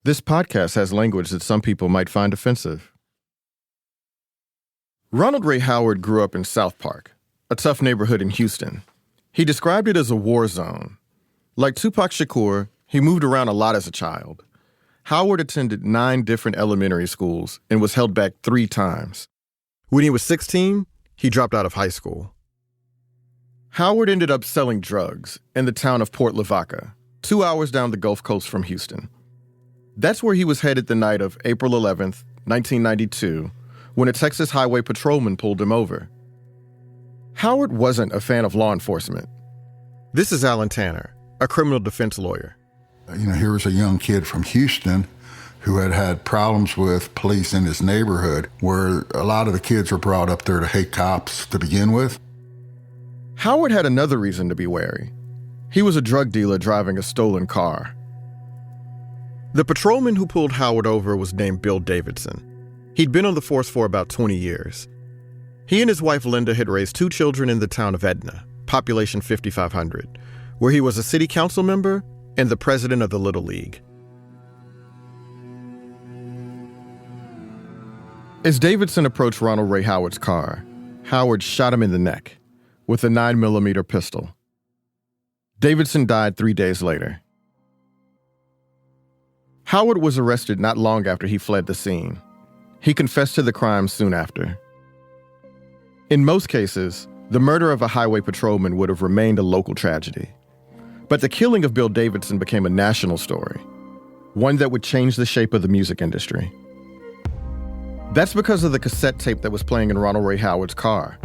This podcast has language that some people might find offensive. Ronald Ray Howard grew up in South Park, a tough neighborhood in Houston. He described it as a war zone. Like Tupac Shakur, he moved around a lot as a child. Howard attended 9 different elementary schools and was held back 3 times. When he was 16, he dropped out of high school. Howard ended up selling drugs in the town of Port Lavaca, 2 hours down the Gulf Coast from Houston. That's where he was headed the night of April 11th, 1992, when a Texas highway patrolman pulled him over. Howard wasn't a fan of law enforcement. This is Alan Tanner, a criminal defense lawyer. Here was a young kid from Houston who had had problems with police in his neighborhood, where a lot of the kids were brought up there to hate cops to begin with. Howard had another reason to be wary. He was a drug dealer driving a stolen car. The patrolman who pulled Howard over was named Bill Davidson. He'd been on the force for about 20 years. He and his wife Linda had raised 2 children in the town of Edna, population 5,500, where he was a city council member and the president of the Little League. As Davidson approached Ronald Ray Howard's car, Howard shot him in the neck with a 9mm pistol. Davidson died 3 days later. Howard was arrested not long after he fled the scene. He confessed to the crime soon after. In most cases, the murder of a highway patrolman would have remained a local tragedy. But the killing of Bill Davidson became a national story, one that would change the shape of the music industry. That's because of the cassette tape that was playing in Ronald Ray Howard's car,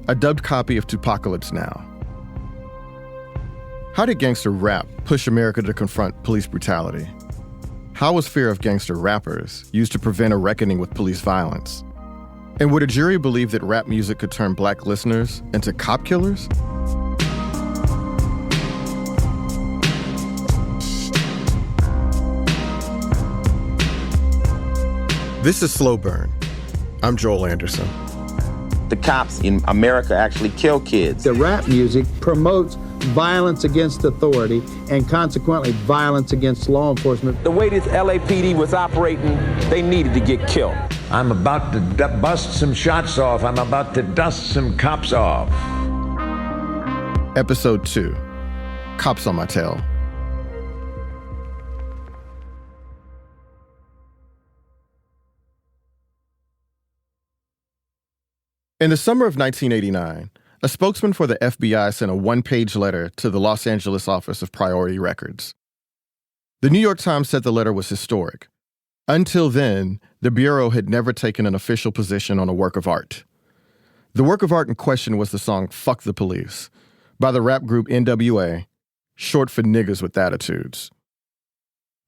a dubbed copy of Tupacalypse Now. How did gangster rap push America to confront police brutality? How was fear of gangster rappers used to prevent a reckoning with police violence? And would a jury believe that rap music could turn black listeners into cop killers? This is Slow Burn. I'm Joel Anderson. The cops in America actually kill kids. The rap music promotes violence against authority and consequently violence against law enforcement. The way this LAPD was operating, they needed to get killed. I'm about to bust some shots off. I'm about to dust some cops off. Episode 2, Cops on My Tail. In the summer of 1989, a spokesman for the FBI sent a 1-page letter to the Los Angeles office of Priority Records. The New York Times said the letter was historic. Until then, the Bureau had never taken an official position on a work of art. The work of art in question was the song Fuck the Police by the rap group NWA, short for Niggas with Attitudes.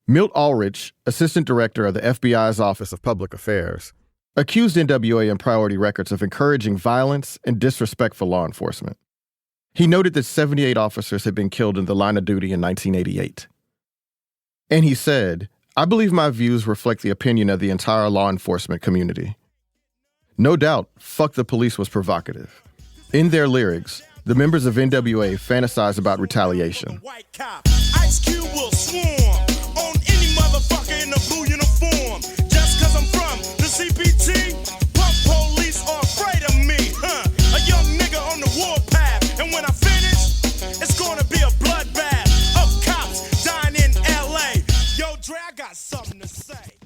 Milt Ulrich, assistant director of the FBI's Office of Public Affairs, accused NWA and Priority Records of encouraging violence and disrespect for law enforcement. He noted that 78 officers had been killed in the line of duty in 1988. And he said, "I believe my views reflect the opinion of the entire law enforcement community." No doubt, Fuck the Police was provocative. In their lyrics, the members of NWA fantasize about retaliation. Ice Cube will swarm on any motherfucker in a blue uniform. Just 'cause I'm from the CPT, punk police are afraid of me, A young nigga on the warpath, and when I finish, it's gonna be a bloodbath of cops dying in LA. Yo, Dre, I got something to say.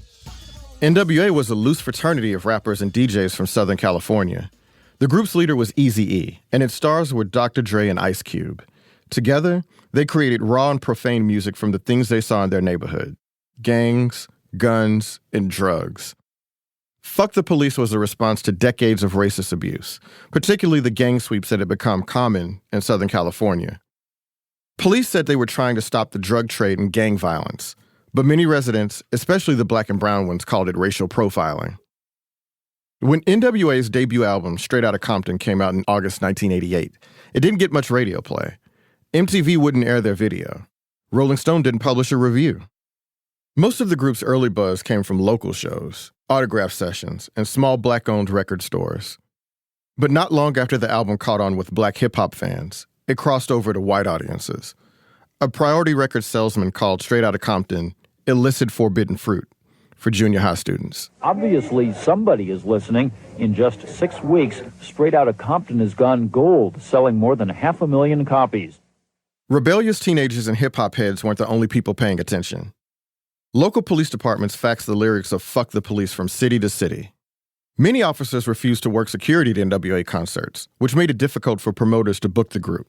NWA was a loose fraternity of rappers and DJs from Southern California. The group's leader was Eazy-E, and its stars were Dr. Dre and Ice Cube. Together, they created raw and profane music from the things they saw in their neighborhood: gangs, guns, and drugs. Fuck the Police was a response to decades of racist abuse, particularly the gang sweeps that had become common in Southern California. Police said they were trying to stop the drug trade and gang violence, but many residents, especially the black and brown ones, called it racial profiling. When NWA's debut album, Straight Outta Compton, came out in August 1988, it didn't get much radio play. MTV wouldn't air their video. Rolling Stone didn't publish a review. Most of the group's early buzz came from local shows, autograph sessions, and small black-owned record stores. But not long after the album caught on with black hip-hop fans, it crossed over to white audiences. A Priority Records salesman called Straight Outta Compton illicit forbidden fruit for junior high students. Obviously, somebody is listening. In just 6 weeks, Straight Outta Compton has gone gold, selling more than 500,000 copies. Rebellious teenagers and hip-hop heads weren't the only people paying attention. Local police departments faxed the lyrics of Fuck the Police from city to city. Many officers refused to work security at NWA concerts, which made it difficult for promoters to book the group.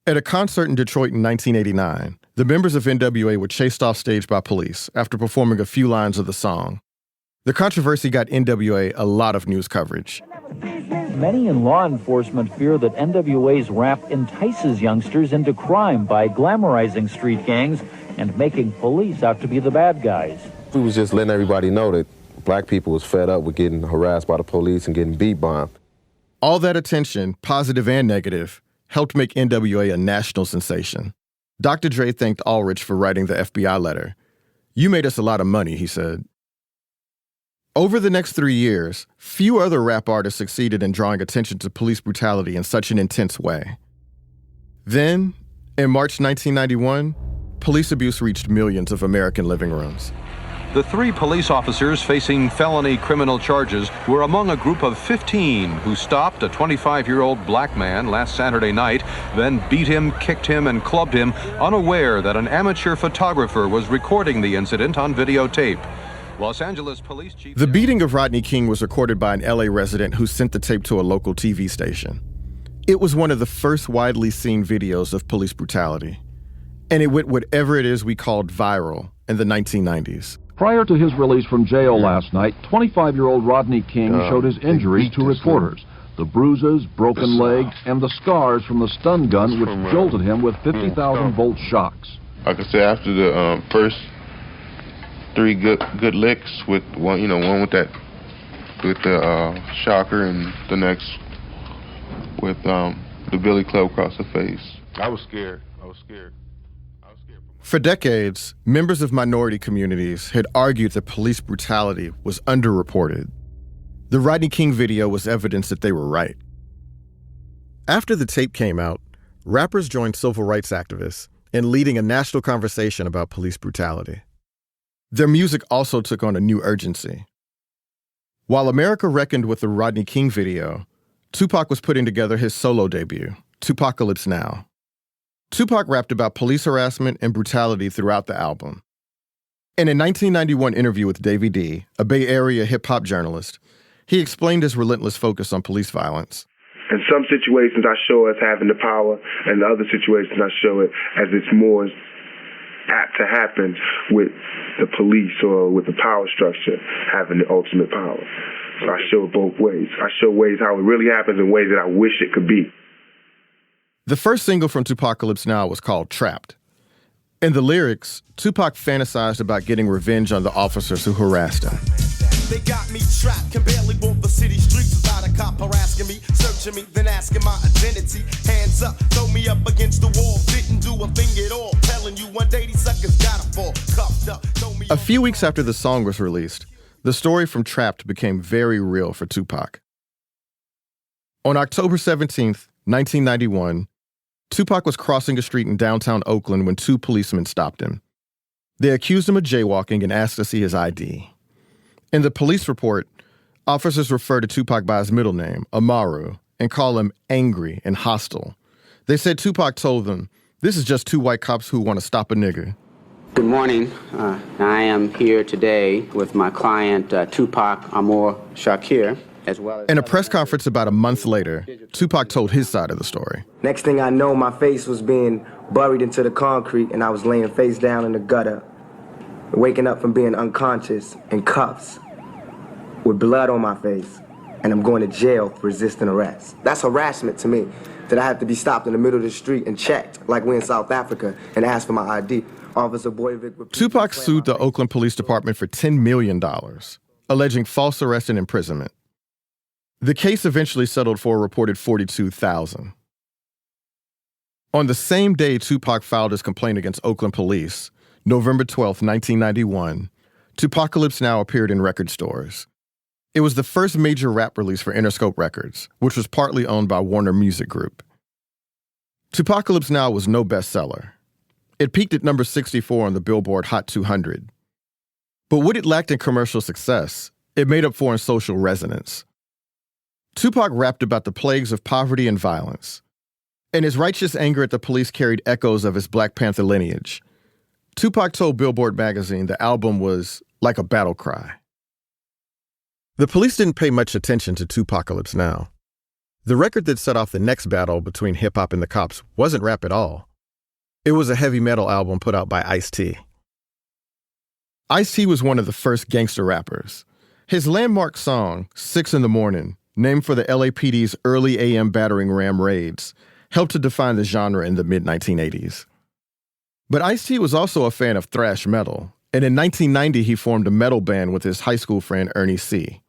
At a concert in Detroit in 1989, the members of NWA were chased off stage by police after performing a few lines of the song. The controversy got NWA a lot of news coverage. Many in law enforcement fear that NWA's rap entices youngsters into crime by glamorizing street gangs and making police out to be the bad guys. We was just letting everybody know that black people was fed up with getting harassed by the police and getting beat-bombed. All that attention, positive and negative, helped make NWA a national sensation. Dr. Dre thanked Ulrich for writing the FBI letter. "You made us a lot of money," he said. Over the next 3 years, few other rap artists succeeded in drawing attention to police brutality in such an intense way. Then, in March 1991, police abuse reached millions of American living rooms. The 3 police officers facing felony criminal charges were among a group of 15 who stopped a 25-year-old black man last Saturday night, then beat him, kicked him, and clubbed him, unaware that an amateur photographer was recording the incident on videotape. Los Angeles Police Chief... The beating of Rodney King was recorded by an LA resident who sent the tape to a local TV station. It was one of the first widely seen videos of police brutality. And it went whatever it is we called viral in the 1990s. Prior to his release from jail last night, 25-year-old Rodney King showed his injuries to reporters. The bruises, broken legs, and the scars from the stun gun which jolted him with 50,000-volt shocks. Like I said, after the first 3 good licks with one with the shocker, and the next with the billy club across the face. I was scared. For decades, members of minority communities had argued that police brutality was underreported. The Rodney King video was evidence that they were right. After the tape came out, rappers joined civil rights activists in leading a national conversation about police brutality. Their music also took on a new urgency. While America reckoned with the Rodney King video, Tupac was putting together his solo debut, Tupacalypse Now. Tupac rapped about police harassment and brutality throughout the album. In a 1991 interview with Davey D, a Bay Area hip-hop journalist, he explained his relentless focus on police violence. In some situations, I show us having the power, and in other situations, I show it as it's more apt to happen with the police or with the power structure having the ultimate power. So I show it both ways. I show ways how it really happens and ways that I wish it could be. The first single from Tupacalypse Now was called Trapped. In the lyrics, Tupac fantasized about getting revenge on the officers who harassed him. They got me trapped, can barely walk the city streets without a cop harassing me, searching me, then asking my identity. Hands up, throw me up against the wall, didn't do a thing at all. Telling you one day these suckers gotta fall, cuffed up, throw me. A few weeks after the song was released, the story from Trapped became very real for Tupac. On October 17th, 1991, Tupac was crossing a street in downtown Oakland when 2 policemen stopped him. They accused him of jaywalking and asked to see his ID. In the police report, officers refer to Tupac by his middle name, Amaru, and call him angry and hostile. They said Tupac told them, "This is just 2 white cops who want to stop a nigger." Good morning. I am here today with my client, Tupac Shakur, as well as... In a press conference about a month later, Tupac told his side of the story. Next thing I know, my face was being buried into the concrete and I was laying face down in the gutter, waking up from being unconscious in cuffs with blood on my face, and I'm going to jail for resisting arrest. That's harassment to me, that I have to be stopped in the middle of the street and checked like we're in South Africa and asked for my ID. Officer Boyvic... Tupac sued the Oakland Police Department for $10 million, alleging false arrest and imprisonment. The case eventually settled for a reported $42,000. On the same day Tupac filed his complaint against Oakland police, November 12, 1991, Tupacalypse Now appeared in record stores. It was the first major rap release for Interscope Records, which was partly owned by Warner Music Group. Tupacalypse Now was no bestseller. It peaked at number 64 on the Billboard Hot 200. But what it lacked in commercial success, it made up for in social resonance. Tupac rapped about the plagues of poverty and violence, and his righteous anger at the police carried echoes of his Black Panther lineage. Tupac told Billboard magazine the album was like a battle cry. The police didn't pay much attention to Tupacalypse Now. The record that set off the next battle between hip-hop and the cops wasn't rap at all. It was a heavy metal album put out by Ice-T. Ice-T was one of the first gangster rappers. His landmark song, 6 in the Morning, named for the LAPD's early AM battering ram raids, helped to define the genre in the mid-1980s. But Ice-T was also a fan of thrash metal, and in 1990 he formed a metal band with his high school friend Ernie C.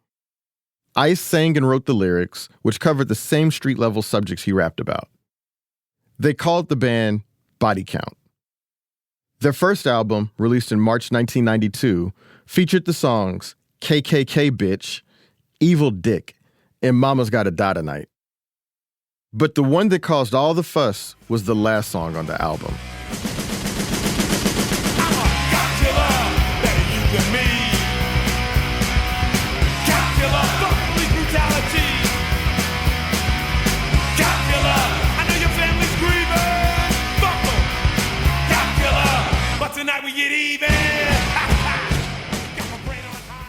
Ice sang and wrote the lyrics, which covered the same street-level subjects he rapped about. They called the band Body Count. Their first album, released in March 1992, featured the songs KKK Bitch, Evil Dick, and Mama's Gotta Die Tonight. But the one that caused all the fuss was the last song on the album.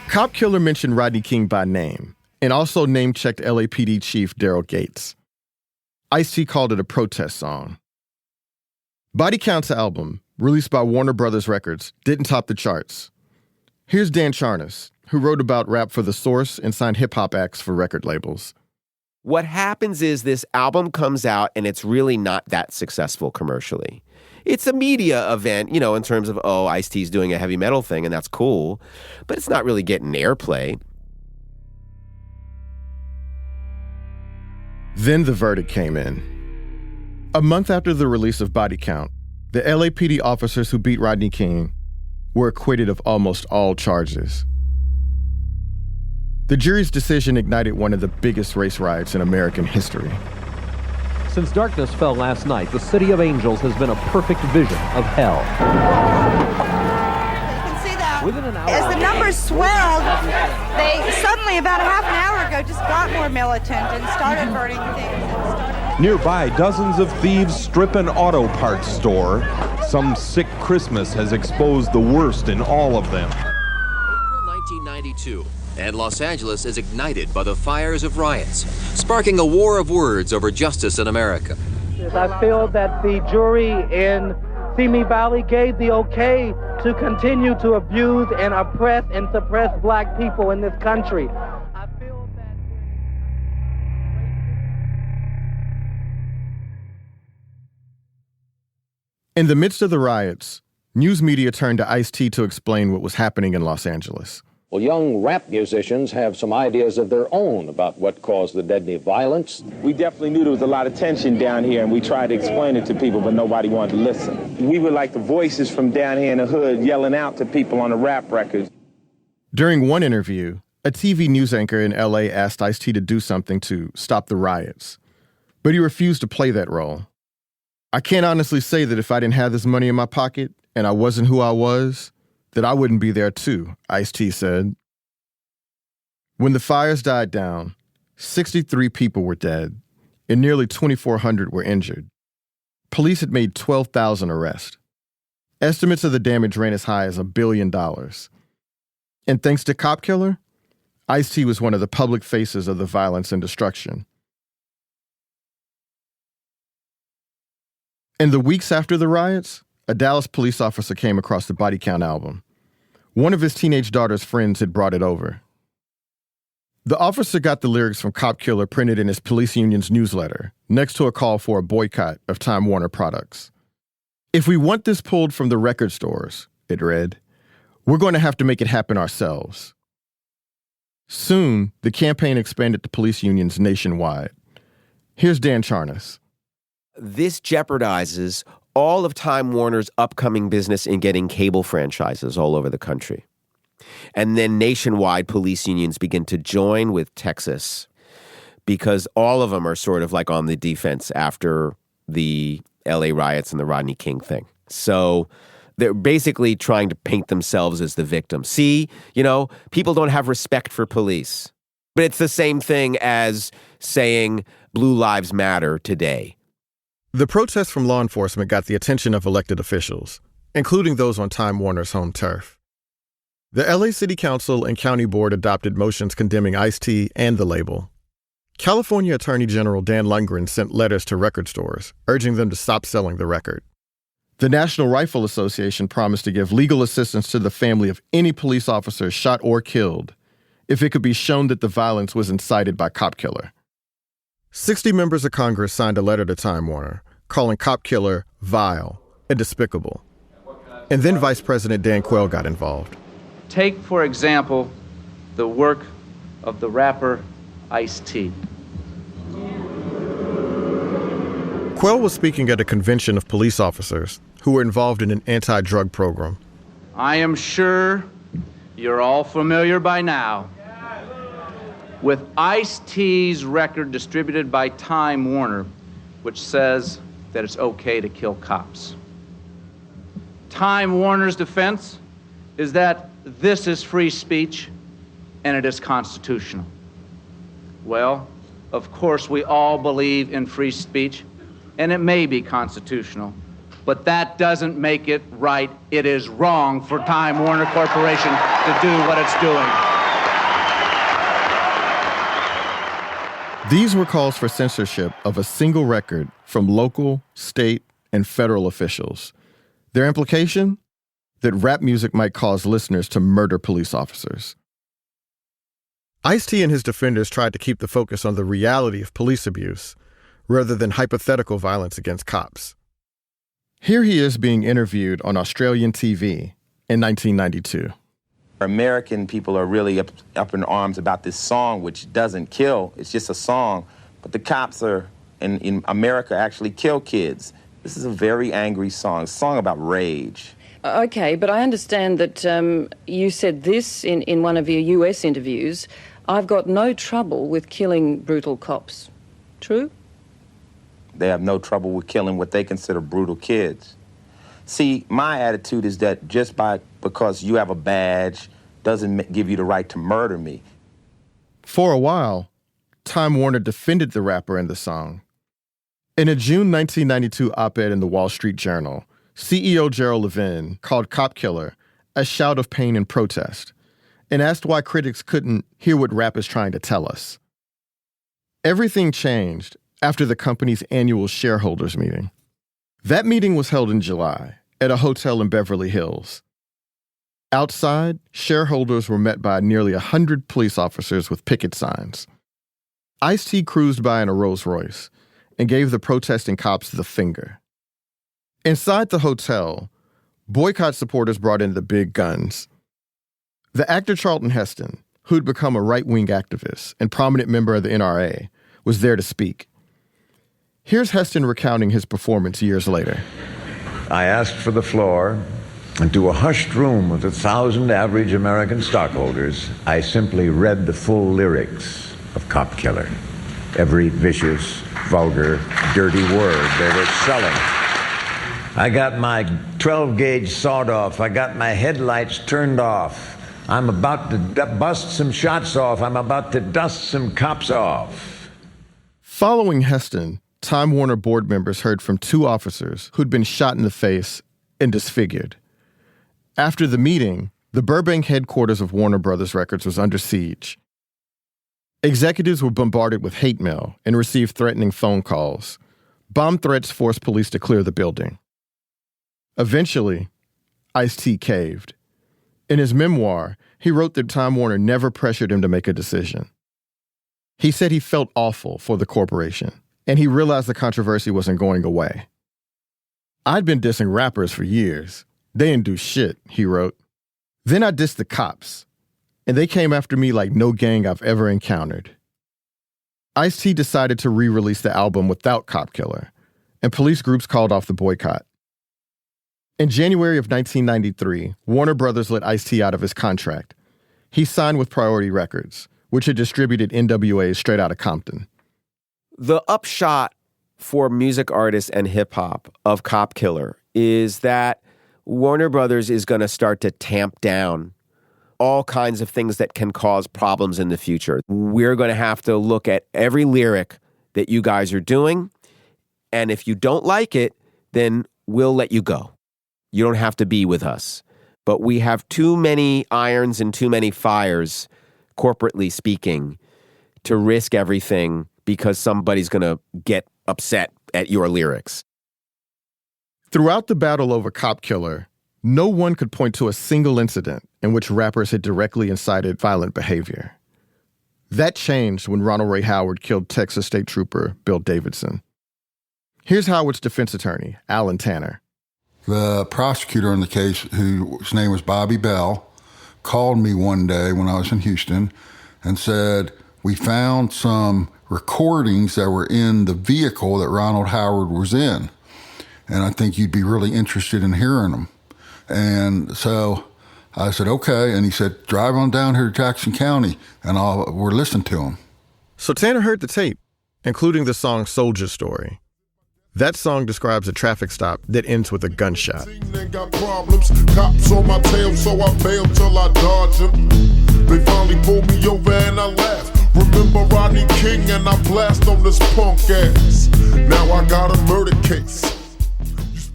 Cop Killer mentioned Rodney King by name and also name-checked LAPD Chief Daryl Gates. Ice-T called it a protest song. Body Count's album, released by Warner Brothers Records, didn't top the charts. Here's Dan Charnas, who wrote about rap for The Source and signed hip-hop acts for record labels. What happens is this album comes out and it's really not that successful commercially. It's a media event, in terms of, Ice-T's doing a heavy metal thing and that's cool, but it's not really getting airplay. Then the verdict came in. A month after the release of Body Count, the LAPD officers who beat Rodney King were acquitted of almost all charges. The jury's decision ignited one of the biggest race riots in American history. Since darkness fell last night, the City of Angels has been a perfect vision of hell. You can see that within an hour, as the numbers swelled, they suddenly, about a half an hour ago, just got more militant and started burning things. Nearby, dozens of thieves strip an auto parts store. Some sick Christmas has exposed the worst in all of them. April 1992. And Los Angeles is ignited by the fires of riots, sparking a war of words over justice in America. I feel that the jury in Simi Valley gave the okay to continue to abuse and oppress and suppress black people in this country. In the midst of the riots, news media turned to Ice-T to explain what was happening in Los Angeles. Well, young rap musicians have some ideas of their own about what caused the deadly violence. We definitely knew there was a lot of tension down here, and we tried to explain it to people, but nobody wanted to listen. We were like the voices from down here in the hood yelling out to people on the rap records. During one interview, a TV news anchor in L.A. asked Ice-T to do something to stop the riots, but he refused to play that role. I can't honestly say that if I didn't have this money in my pocket and I wasn't who I was, that I wouldn't be there too, Ice-T said. When the fires died down, 63 people were dead and nearly 2,400 were injured. Police had made 12,000 arrests. Estimates of the damage ran as high as $1 billion. And thanks to Cop Killer, Ice-T was one of the public faces of the violence and destruction. In the weeks after the riots, a Dallas police officer came across the Body Count album. One of his teenage daughter's friends had brought it over. The officer got the lyrics from Cop Killer printed in his police union's newsletter, next to a call for a boycott of Time Warner products. If we want this pulled from the record stores, it read, we're going to have to make it happen ourselves. Soon, the campaign expanded to police unions nationwide. Here's Dan Charnas. This jeopardizes all of Time Warner's upcoming business in getting cable franchises all over the country. And then nationwide police unions begin to join with Texas because all of them are sort of like on the defense after the LA riots and the Rodney King thing. So they're basically trying to paint themselves as the victim. See, people don't have respect for police. But it's the same thing as saying Blue Lives Matter today. The protests from law enforcement got the attention of elected officials, including those on Time Warner's home turf. The LA City Council and County Board adopted motions condemning Ice-T and the label. California Attorney General Dan Lundgren sent letters to record stores, urging them to stop selling the record. The National Rifle Association promised to give legal assistance to the family of any police officer shot or killed if it could be shown that the violence was incited by Cop Killer. 60 members of Congress signed a letter to Time Warner, calling Cop Killer vile and despicable. And then Vice President Dan Quayle got involved. Take, for example, the work of the rapper Ice-T. Quayle was speaking at a convention of police officers who were involved in an anti-drug program. I am sure you're all familiar by now with Ice-T's record distributed by Time Warner, which says that it's okay to kill cops. Time Warner's defense is that this is free speech and it is constitutional. Well, of course, we all believe in free speech, and it may be constitutional, but that doesn't make it right. It is wrong for Time Warner Corporation to do what it's doing. These were calls for censorship of a single record from local, state, and federal officials. Their implication? That rap music might cause listeners to murder police officers. Ice-T and his defenders tried to keep the focus on the reality of police abuse rather than hypothetical violence against cops. Here he is being interviewed on Australian TV in 1992. American people are really up in arms about this song, which doesn't kill. It's just a song. But the cops in America actually kill kids. This is a very angry song. It's a song about rage. Okay, but I understand that you said this in one of your US interviews. I've got no trouble with killing brutal cops. True? They have no trouble with killing what they consider brutal kids. See, my attitude is that just because you have a badge doesn't give you the right to murder me. For a while, Time Warner defended the rapper in the song. In a June 1992 op-ed in the Wall Street Journal, CEO Gerald Levin called Cop Killer a shout of pain and protest and asked why critics couldn't hear what rap is trying to tell us. Everything changed after the company's annual shareholders meeting. That meeting was held in July at a hotel in Beverly Hills. Outside, shareholders were met by nearly 100 police officers with picket signs. Ice-T cruised by in a Rolls Royce and gave the protesting cops the finger. Inside the hotel, boycott supporters brought in the big guns. The actor Charlton Heston, who'd become a right-wing activist and prominent member of the NRA, was there to speak. Here's Heston recounting his performance years later. I asked for the floor, and to a hushed room with 1,000 average American stockholders, I simply read the full lyrics of Cop Killer. Every vicious, vulgar, dirty word they were selling. I got my 12-gauge sawed off. I got my headlights turned off. I'm about to bust some shots off. I'm about to dust some cops off. Following Heston, Time Warner board members heard from 2 officers who'd been shot in the face and disfigured. After the meeting, the Burbank headquarters of Warner Brothers Records was under siege. Executives were bombarded with hate mail and received threatening phone calls. Bomb threats forced police to clear the building. Eventually, Ice-T caved. In his memoir, he wrote that Time Warner never pressured him to make a decision. He said he felt awful for the corporation, and he realized the controversy wasn't going away. I'd been dissing rappers for years. They didn't do shit, he wrote. Then I dissed the cops, and they came after me like no gang I've ever encountered. Ice-T decided to re-release the album without Cop Killer, and police groups called off the boycott. In January of 1993, Warner Brothers let Ice-T out of his contract. He signed with Priority Records, which had distributed NWA Straight Outta Compton. The upshot for music artists and hip-hop of Cop Killer is that Warner Brothers is going to start to tamp down all kinds of things that can cause problems in the future. We're going to have to look at every lyric that you guys are doing, and if you don't like it, then we'll let you go. You don't have to be with us. But we have too many irons and too many fires, corporately speaking, to risk everything because somebody's going to get upset at your lyrics. Throughout the battle over Cop Killer, no one could point to a single incident in which rappers had directly incited violent behavior. That changed when Ronald Ray Howard killed Texas State Trooper Bill Davidson. Here's Howard's defense attorney, Alan Tanner. The prosecutor in the case, whose name was Bobby Bell, called me one day when I was in Houston and said, we found some recordings that were in the vehicle that Ronald Howard was in, and I think you'd be really interested in hearing them. And so I said, okay. And he said, drive on down here to Jackson County, and we'll listen to them. So Tanner heard the tape, including the song Soldier Story. That song describes a traffic stop that ends with a gunshot. Got problems, cops on my tail, so I bail till I dodge them. They finally pulled me over and I laugh. Remember Rodney King and I blast on this punk ass. Now I got a murder case.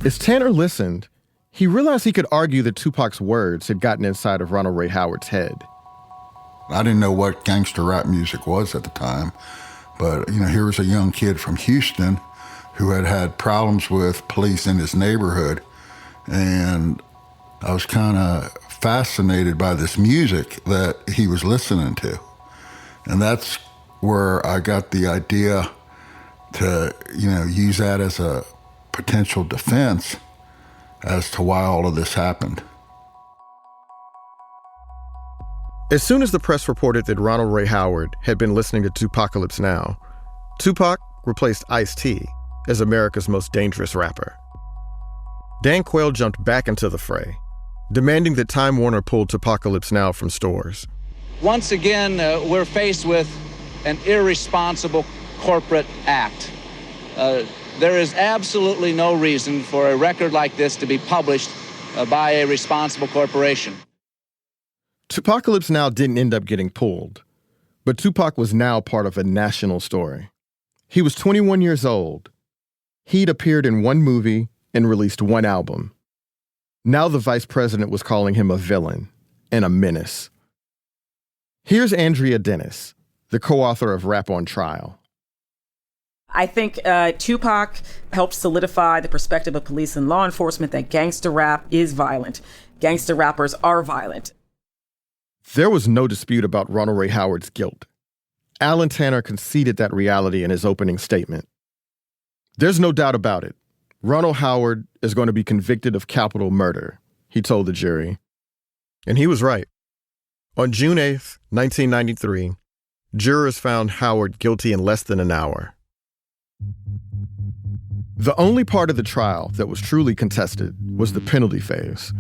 As Tanner listened, he realized he could argue that Tupac's words had gotten inside of Ronald Ray Howard's head. I didn't know what gangster rap music was at the time, but here was a young kid from Houston who had had problems with police in his neighborhood, and I was kind of fascinated by this music that he was listening to. And that's where I got the idea to, use that as a potential defense as to why all of this happened. As soon as the press reported that Ronald Ray Howard had been listening to Tupacalypse Now, Tupac replaced Ice-T as America's most dangerous rapper. Dan Quayle jumped back into the fray, demanding that Time Warner pull Tupacalypse Now from stores. Once again, we're faced with an irresponsible corporate act. There is absolutely no reason for a record like this to be published by a responsible corporation. Tupacalypse Now didn't end up getting pulled, but Tupac was now part of a national story. He was 21 years old. He'd appeared in one movie and released one album. Now the vice president was calling him a villain and a menace. Here's Andrea Dennis, the co-author of Rap on Trial. I think Tupac helped solidify the perspective of police and law enforcement that gangster rap is violent. Gangster rappers are violent. There was no dispute about Ronald Ray Howard's guilt. Alan Tanner conceded that reality in his opening statement. There's no doubt about it. Ronald Howard is going to be convicted of capital murder, he told the jury. And he was right. On June 8th, 1993, jurors found Howard guilty in less than an hour. The only part of the trial that was truly contested was the penalty phase.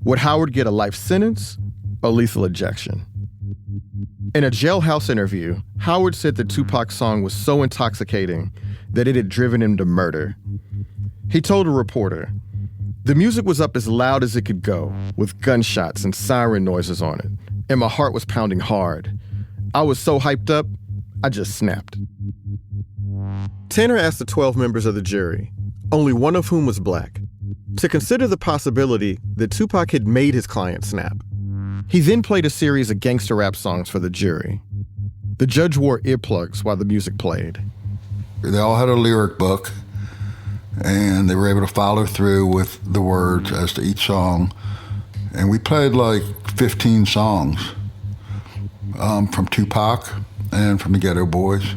Would Howard get a life sentence or lethal ejection? In a jailhouse interview, Howard said the Tupac song was so intoxicating that it had driven him to murder. He told a reporter, "The music was up as loud as it could go, with gunshots and siren noises on it, and my heart was pounding hard. I was so hyped up, I just snapped." Tanner asked the 12 members of the jury, only one of whom was black, to consider the possibility that Tupac had made his client snap. He then played a series of gangster rap songs for the jury. The judge wore earplugs while the music played. They all had a lyric book, and they were able to follow through with the words as to each song. And we played like 15 songs from Tupac and from the Ghetto Boys,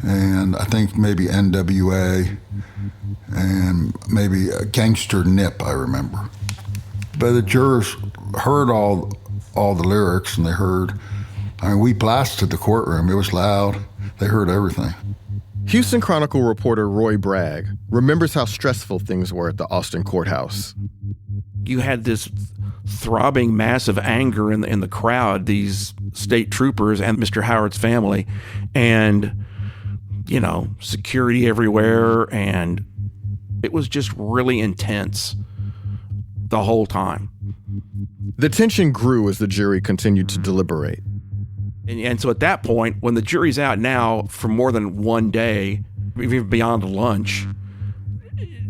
and I think maybe NWA and maybe a Gangster Nip, I remember. But the jurors heard all the lyrics, and they heard, we blasted the courtroom. It was loud. They heard everything. Houston Chronicle reporter Roy Bragg remembers how stressful things were at the Austin courthouse. You had this throbbing mass of anger in the crowd, these state troopers and Mr. Howard's family, and, security everywhere, and It was just really intense the whole time. The tension grew as the jury continued to deliberate. And so at that point, when the jury's out now for more than one day, even beyond lunch,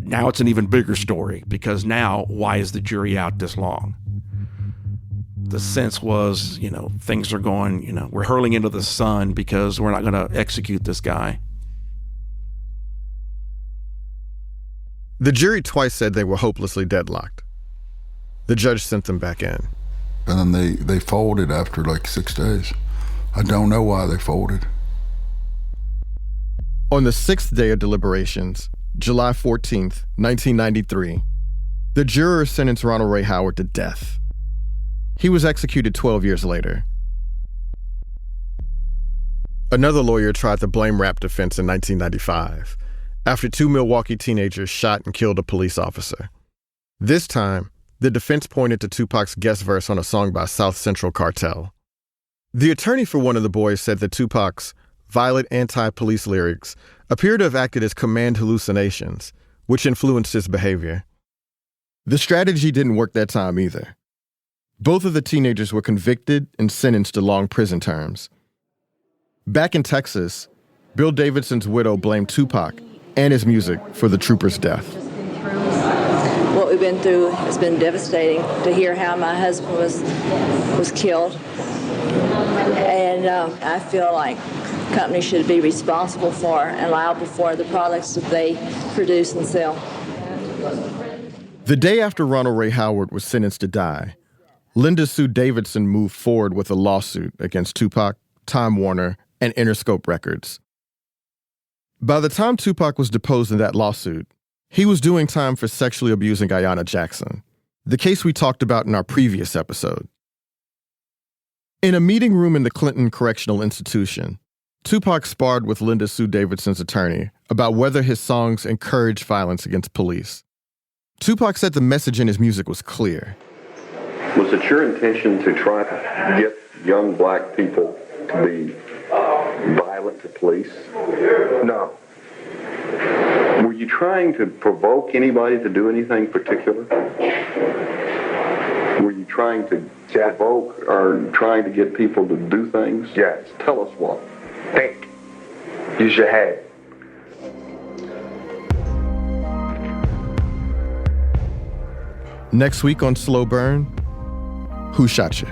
now it's an even bigger story, because now, why is the jury out this long? The sense was, things are going, we're hurling into the sun because we're not going to execute this guy. The jury twice said they were hopelessly deadlocked. The judge sent them back in. And then they folded after like 6 days. I don't know why they folded. On the sixth day of deliberations, July 14th, 1993, the jurors sentenced Ronald Ray Howard to death. He was executed 12 years later. Another lawyer tried the blame rap defense in 1995 after 2 Milwaukee teenagers shot and killed a police officer. This time, the defense pointed to Tupac's guest verse on a song by South Central Cartel. The attorney for one of the boys said that Tupac's violent anti-police lyrics appear to have acted as command hallucinations, which influenced his behavior. The strategy didn't work that time either. Both of the teenagers were convicted and sentenced to long prison terms. Back in Texas, Bill Davidson's widow blamed Tupac and his music for the trooper's death. What we've been through has been devastating. To hear how my husband was killed, and I feel like companies should be responsible for and liable for the products that they produce and sell. The day after Ronald Ray Howard was sentenced to die, Linda Sue Davidson moved forward with a lawsuit against Tupac, Time Warner, and Interscope Records. By the time Tupac was deposed in that lawsuit, he was doing time for sexually abusing Ayanna Jackson, the case we talked about in our previous episode. In a meeting room in the Clinton Correctional Institution, Tupac sparred with Linda Sue Davidson's attorney about whether his songs encouraged violence against police. Tupac said the message in his music was clear. Was it your intention to try to get young black people to be violent to police? No. Were you trying to provoke anybody to do anything particular? Were you trying to provoke or trying to get people to do things? Yes. Tell us what. Think. Use your head. Next week on Slow Burn, Who Shot You?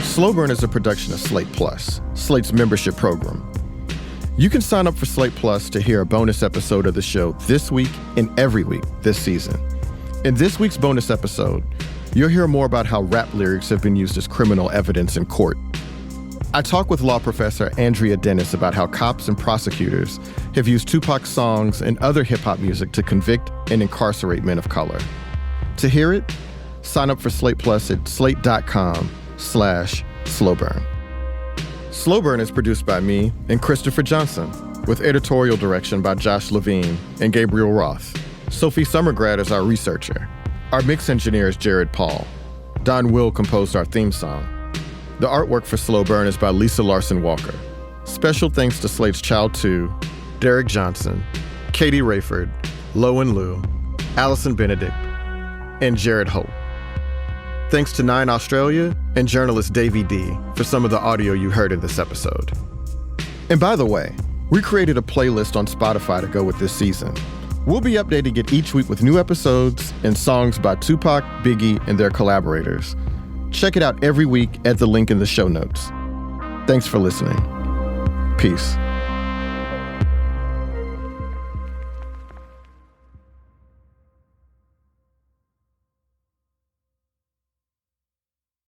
Slow Burn is a production of Slate Plus, Slate's membership program. You can sign up for Slate Plus to hear a bonus episode of the show this week and every week this season. In this week's bonus episode, you'll hear more about how rap lyrics have been used as criminal evidence in court. I talk with law professor Andrea Dennis about how cops and prosecutors have used Tupac's songs and other hip-hop music to convict and incarcerate men of color. To hear it, sign up for Slate Plus at slate.com/slowburn. Slow Burn is produced by me and Christopher Johnson, with editorial direction by Josh Levine and Gabriel Roth. Sophie Summergrad is our researcher. Our mix engineer is Jared Paul. Don Will composed our theme song. The artwork for Slow Burn is by Lisa Larson Walker. Special thanks to Slate's Child 2, Derek Johnson, Katie Rayford, Lowen Liu, Allison Benedict, and Jared Hope. Thanks to 9 Australia and journalist Davey D for some of the audio you heard in this episode. And by the way, we created a playlist on Spotify to go with this season. We'll be updating it each week with new episodes and songs by Tupac, Biggie, and their collaborators. Check it out every week at the link in the show notes. Thanks for listening. Peace.